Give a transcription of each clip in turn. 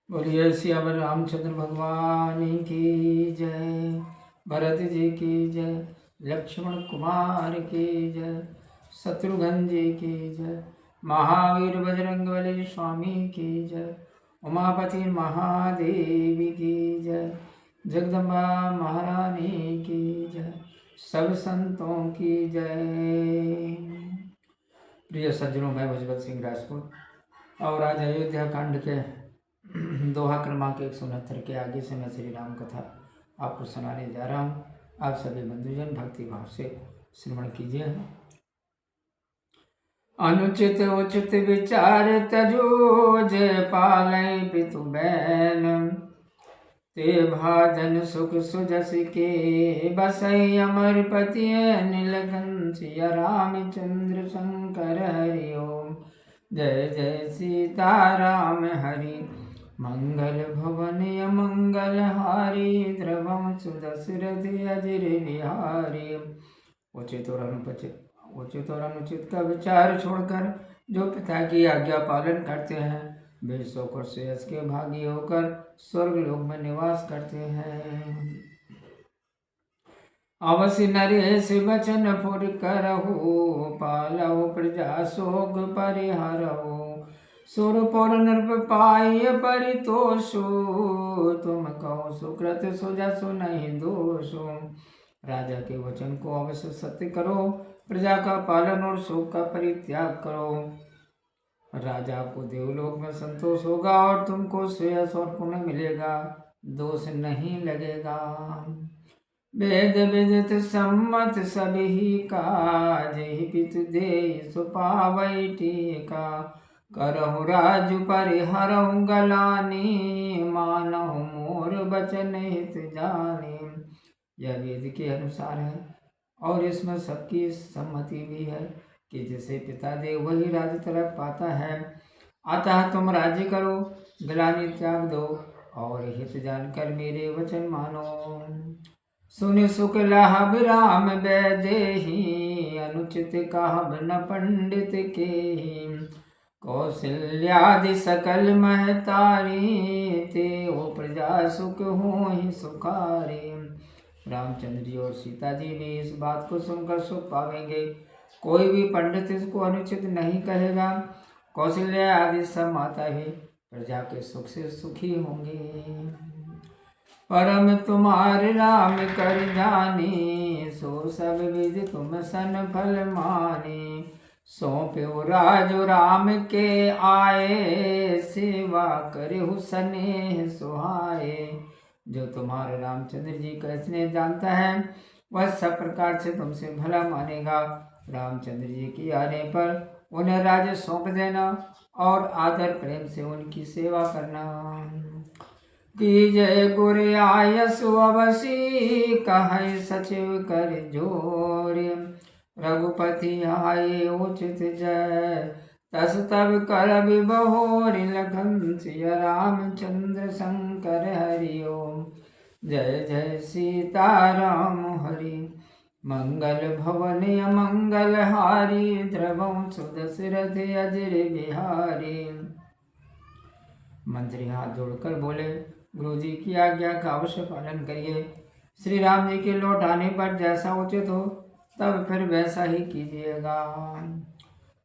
बोलिए सियावर रामचंद्र भगवान की जय। भरत जी की जय। लक्ष्मण कुमार की जय। शत्रुघ्न जी की जय। महावीर बजरंगबली स्वामी की जय। उमापति महादेव की जय। जगदम्बा महारानी की जय। सब संतों की जय। प्रिय सज्जनों, मैं भजपत सिंह राजपूत और आज अयोध्या कांड के दोहा क्रमांक 169 के आगे से मैं श्री राम कथा आपको सुनाने जा रहा हूँ। आप सभी बंधुजन भक्ति भाव से श्रवण कीजिए। अनुचित उचित विचार तजो जय पालय पितु बैन, ते भाजन सुख सुजस के बसई अमर पति नीलकंठ सिया रामचंद्र शंकर हरि ओम। जय जय सीताराम हरि मंगल भवन अमंगल हारी द्रवम सुदशरथ अजिर बिहारी। उचित और अनुचित का विचार छोड़कर जो पिता की आज्ञा पालन करते हैं वे सुख और श्रेयस के भागी होकर स्वर्ग लोक में निवास करते हैं। अवश्य नरेश वचन फुर करहु, पालहु प्रजा शोक परिहरहु। सुरपुर नृप पाय परितोषु, तुम कहो सुकृत सुजसु नहीं दोषु। राजा के वचन को अवश्य सत्य करो, प्रजा का पालन और शोक का परित्याग करो। राजा को देवलोक में संतोष होगा और तुमको श्रेयस और पुण्य मिलेगा, दोष नहीं लगेगा। वेद विदित सम्मत सभी काज, पितु दे सुपावै टीका। करहु राजु परिहरहु गलानी, मानहु मोर बचन हित जाने। यह वेद के अनुसार है और इसमें सबकी सम्मति भी है कि जिसे पिता दे वही राज्य तलक पाता है। अतः तुम राज्य करो, ग्लानि त्याग दो और हित जानकर मेरे वचन मानो। सुनि सुख लाभ राम वैदेही, अनुचित कहब न पंडित के। कौशल्यादि सकल महतारी, ते ओ प्रजा सुख हो ही सुखारी। रामचंद्र जी और सीता जी भी इस बात को सुनकर सुख पावेंगे। कोई भी पंडित इसको अनुचित नहीं कहेगा। कौशल्या आदि सब माता भी प्रजा के सुख से सुखी होंगे। परम तुम्हारे राम कर जाने, सो सब विधि तुम सन फल माने। सौंप्यो राजो राम के आए, सेवा करे स्नेह सुहाए। जो तुम्हारे रामचंद्र जी का स्नेह जानता है वह सब प्रकार से तुमसे भला मानेगा। रामचंद्र जी की आने पर उन्हें राज्य सौंप देना और आदर प्रेम से उनकी सेवा करना। की जय गुर आयसु अवसी, कहे सचिव कर जोर। रघुपति आये उचित जय, तस तब कर बिबहोर। लखन सिया रामचंद्र शंकर हरि ओम। जय जय सीताराम हरि मंगल भवन अमंगल हारी। द्रवम सुदशरथ अजिर बिहारी। मंत्री हाथ जोड़कर बोले, गुरु जी की आज्ञा का अवश्य पालन करिए। श्री राम जी के लौट आने पर जैसा उचित हो तब फिर वैसा ही कीजिएगा।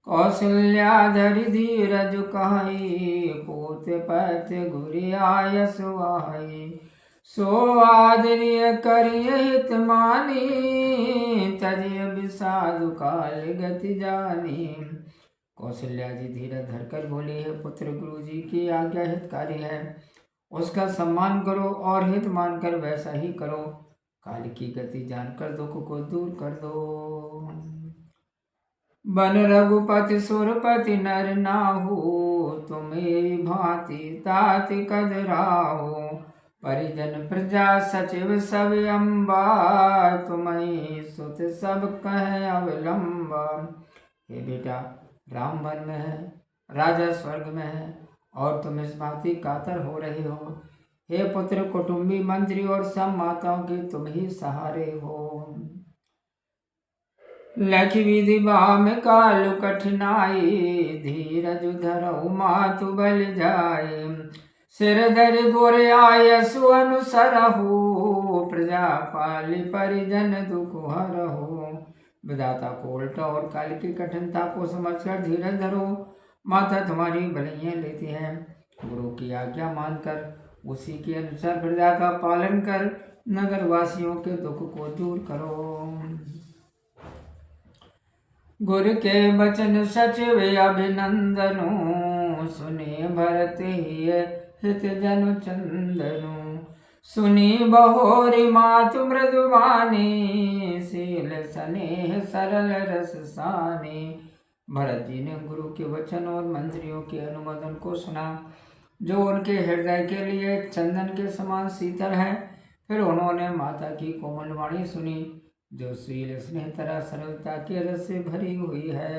कौशल्या धरि धीरज कहाई, पोते पत गुरि आयस आहाई। सो आदरणीय करिय हित मानी, तजिय विषादु काल गति जानी। कौशल्या जी धीरज धरकर बोली, है पुत्र गुरु जी की आज्ञा हितकारी है, उसका सम्मान करो और हित मानकर वैसा ही करो। काल की गति जानकर दुख को दूर कर दो। बन रघुपति सुरपति नर नाहु, तुम्हें भांति ताति कदराहु। परिजन प्रजा सचिव सब अम्बा, तुम्हें सुत सब कह अवलंबा। हे बेटा, राम वन में है, राजा स्वर्ग में है और तुम इस भांति कातर हो रहे हो। हे पुत्र, कुटुंबी मंत्री और सब माताओं के तुम ही सहारे हो। लख विधि बाम काल कठिनाई, धीरज धरऊ मातु बल जाए। सिर धरि गुर आयसु अनुसरहु, प्रजा पाली परिजन दुख हरहु। विधाता को उल्टा और काल की कठिनता को समझकर धीरज धरो। माता तुम्हारी बलियां लेती है। गुरु की आज्ञा मानकर उसी के अनुसार प्रजा का पालन कर नगर वासियों के दुख को दूर करो। गुरु के वचन सचिव अभिनंदनु, सुने भरत हित जनु चंदनु। सुनी बहोरी मातु मृदुवानी, शील स्नेह सरल रस सानी। भरत जी ने गुरु के वचन और मंत्रियों के अनुमोदन को सुना, जो उनके हृदय के लिए चंदन के समान शीतल है। फिर उन्होंने माता की कोमल वाणी सुनी, जो शील स्नेह तरह सरलता के रस से भरी हुई है।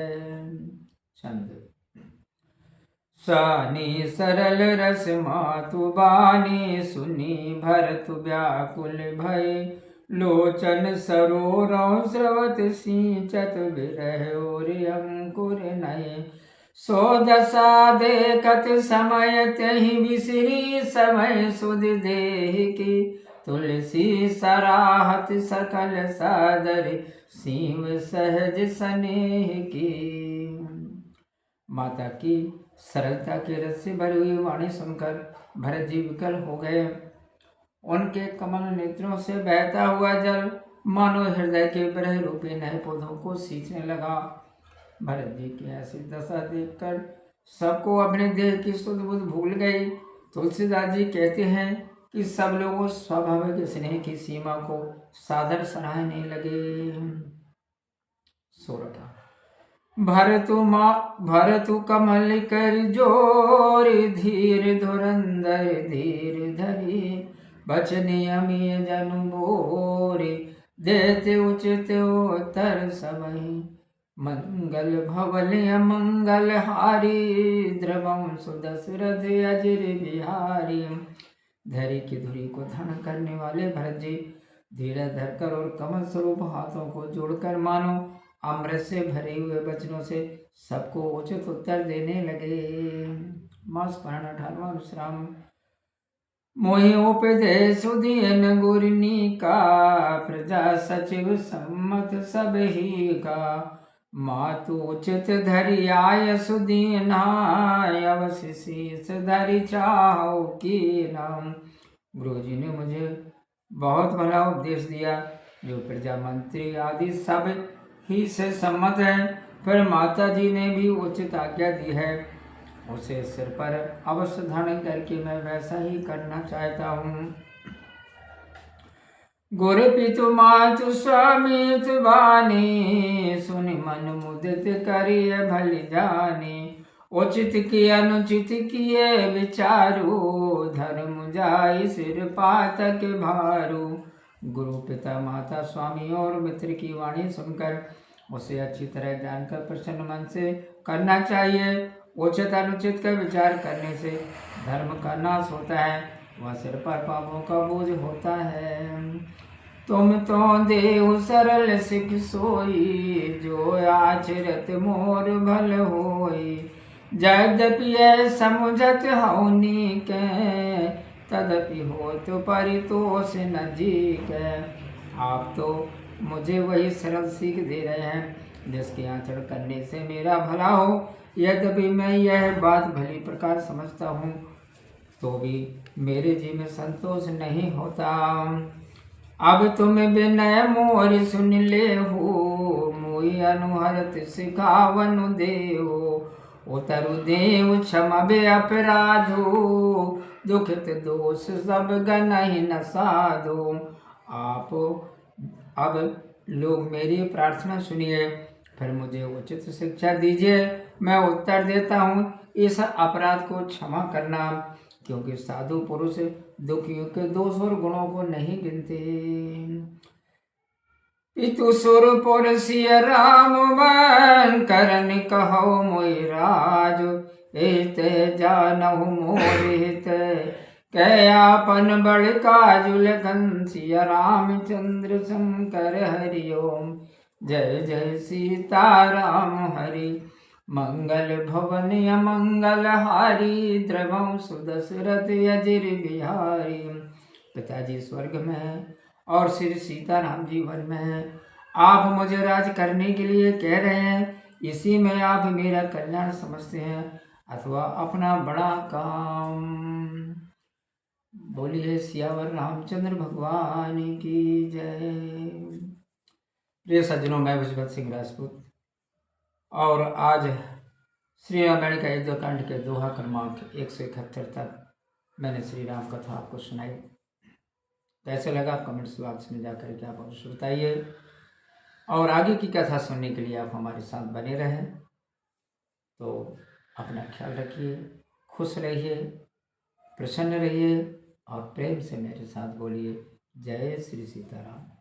छंद। सानी सरल रस मातु बानी, सुनी भरत व्याकुल भय। लोचन सरोरौ स्रवत सिंचत, विरह और अंकुर नय। सो दशा देखत समय, तहि बिसरी समय सुध देह की। तुलसी सराहत सकल सादर, सीव सहज स्नेह की। माता की सरलता के रस से भरी हुई वाणी सुनकर भरत जी विकल हो गए। उनके कमल नेत्रों से बहता हुआ जल मानो हृदय के विरह रूपी नए पौधों को सींचने लगा। भरत जी की ऐसी दशा देखकर सबको अपने देह की सुध बुध भूल गई। तुलसीदास जी कहते हैं कि सब लोगों स्वाभाविक स्नेह की सीमा को सादर सराहने लगे। सोरठा। भरतु कमल कर जोर, धीर धुरंधर धीर धरी। बचन अमीय जनु बोरे, देते उचित उत्तर सबहि। मंगल भवल अमंगल हारी, द्रवं सुदशरथ अजिर बिहारी। धैर्य की धुरी को धारण करने वाले भरत जी धीरज धरकर और कमल स्वरूप हाथों को जोड़कर मानो अमृत से भरे हुए वचनों से सबको उचित उत्तर देने लगे। मास 18वां विश्राम। मोहि उपदेश दीन गुरनी का, प्रजा सचिव सम्मत सब ही का। मातु उचित धरि आय सुदीना, अवश्य शीस धरि चाहो की नाम। गुरु जी ने मुझे बहुत भला उपदेश दिया, जो प्रजा मंत्री आदि सब ही से सम्मत है। फिर माता जी ने भी उचित आज्ञा दी है, उसे सिर पर अवश्य धारण करके मैं वैसा ही करना चाहता हूँ। गुरु पितु मातु स्वामी बानी, सुनि मन मुदित करिय भली जानी। उचित किए अनुचित किए विचारू, धर्म जाय सिर पातक भारू। गुरु पिता माता स्वामी और मित्र की वाणी सुनकर उसे अच्छी तरह जानकर प्रसन्न मन से करना चाहिए। उचित अनुचित का विचार करने से धर्म का नाश होता है, वह सिर पर पापों का बोझ होता है। तुम तो देव सरल सिख सोई, जो आचरत मोर भल होई। यद्यपि समुझत हौनी के, तदपि हो तो परितोष न जी के। आप तो मुझे वही सरल सीख दे रहे हैं जिसके आचरण करने से मेरा भला हो। यद्यपि मैं यह बात भली प्रकार समझता हूँ, तो भी मेरे जी में संतोष नहीं होता। अब तुम विनय मोर सुन ले हो, मोहि अनुहरत सिखावनु देहो। उतरु देव क्षमा बे अपराधो, दुखित दोष सब गनहि न साधो। आप अब लोग मेरी प्रार्थना सुनिए, फिर मुझे उचित शिक्षा दीजिए। मैं उत्तर देता हूँ, इस अपराध को क्षमा करना, क्योंकि साधु पुरुष दुखियों के दोष और गुणों को नहीं गिनते। पितु सुर पुरसिय राम मन, करन कहो मोहि राज। एत जानहु मोर हित, कयापन बड़ काजुल घनसिय। रामचंद्र शंकर हरि ओम, जय जय सीता राम हरि। मंगल भवन अमंगल हारी, द्रवं सुदशरथ अजिर बिहारी। पिताजी स्वर्ग में हैं और श्री सीताराम जी वन में हैं। आप मुझे राज करने के लिए कह रहे हैं, इसी में आप मेरा कल्याण समझते हैं अथवा अपना बड़ा काम। बोलिए सियावर रामचंद्र भगवान की जय। प्रिय सज्जनों, मैं विश्वत सिंह राजपूत और आज श्री रामायण का युद्धकांड के दोहा क्रमांक 171 तक मैंने श्री राम कथा आपको सुनाई। कैसे लगा कमेंट्स बॉक्स में जाकर के आप अवश्य बताइए और आगे की कथा सुनने के लिए आप हमारे साथ बने रहें। तो अपना ख्याल रखिए, खुश रहिए, प्रसन्न रहिए और प्रेम से मेरे साथ बोलिए जय श्री सीताराम।